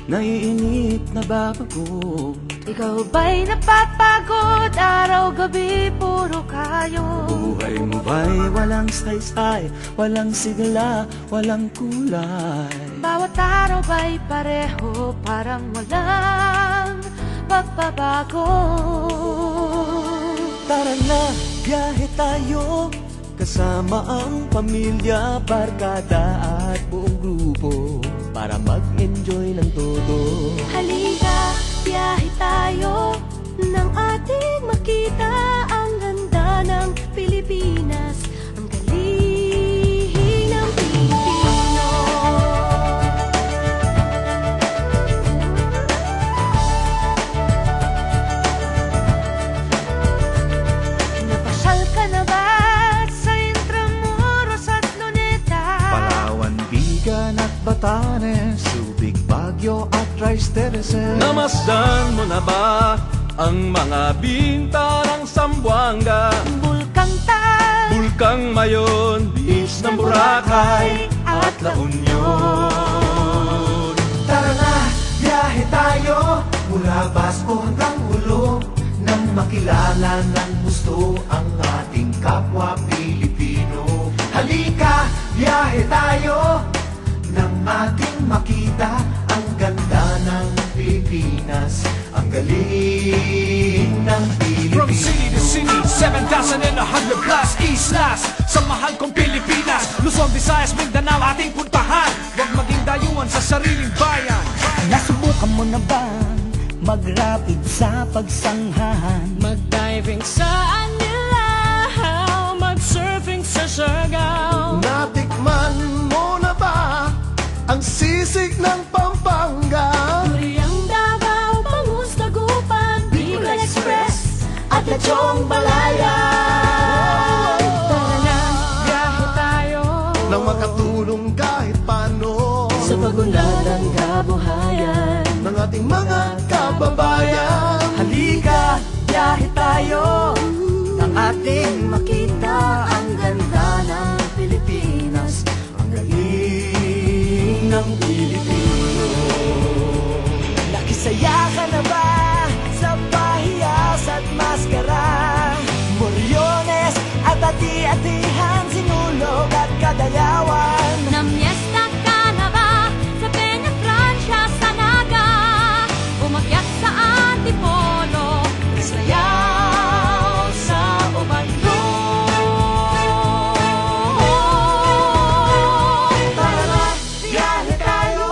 naiinip na babago. Ikaw ba'y napapagod? Araw-gabi puro kayo. Buhay mo ba'y walang saysay, walang sigla, walang kulay? Bawat araw ba'y pareho, parang walang pagbabago? Tara na, biyahe tayo, kasama ang pamilya, barkada at buong grupo, para mag-enjoy ng todo. Halika, biyahe tayo, nang ating makita ang ganda ng Pilipinas, ang galing ng Pilipino. Napasyal ka na ba sa Intramuros at Luneta? Palawan, Bigan at Batanes, Subic, Baguio at Rice Terraces. Namasdan mo na ba ang mga binta ng Zamboanga, Bulkang Tal, Bulkang Mayon, Beach ng Boracay at La Union? Tara na, biyahe tayo, mula Basco hanggang Ulo, nang makilala ng gusto ang ating kapwa Pilipino. Halika, biyahe tayo, nang ating makita ang ganda ng Pilipinas, ang galing ng Pilipino. From city to city, 7,100 plus islas, sa mahal kong Pilipinas, Luzon, Visayas, Mindanao ating puntahan. Huwag maging dayuhan sa sariling bayan. Nasubukan mo na ba mag-rapid sa pagsanghahan? mag-diving sa Anilaw, mag-surfing sa Siargao. Natikman mo na ba ang sisig ng Pampanga? Duriang Davao, Bangus, Dagupan, Bicol Express at Lechong Balaya. Tara na, biyahe tayo, Nang makatulong kahit paano sa pagunlad ng kabuhayan ng ating mga kababayan. Halika, biyahe tayo, nang ating makita ang ganda ng Pilipinas, ang galing ng Pilipino. Nakisaya ka na ba sa pahiyas at maskara? Moriones at ati-atihan, sinulog at kadayawan. Namiesta ka na ba sa Peña Francia, sa Naga? Umakyat sa Antipolo, Sayaw sa Ubando. Tara na, biyahe tayo,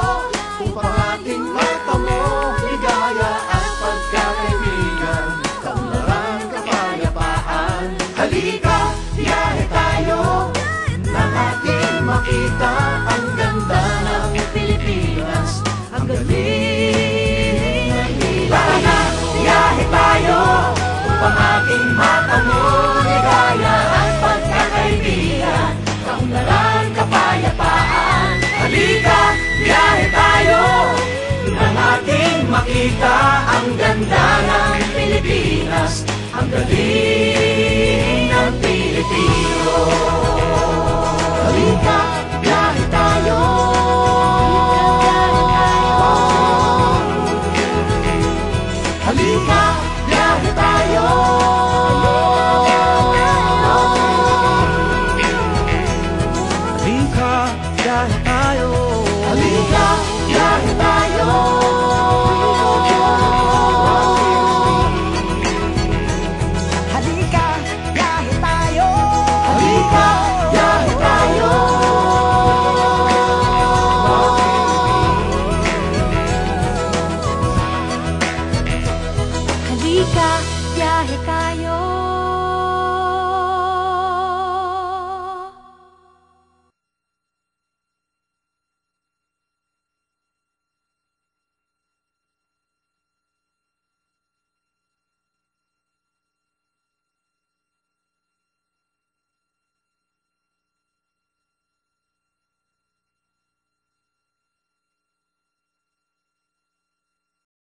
upang ating matamo ligaya at pagkakaibigan, kaunlaran, kapayapaan. Halika, biyahe tayo, nang ating makita ang ganda ng Pilipinas, ang galing ng Pilipinas. Tara na, biyahe tayo, upang ating matamo ligaya at pagkakaibigan, kaunlaran, kapayapaan. Halika, biyahe tayo, nang ating makita ang ganda ng Pilipinas, ang galing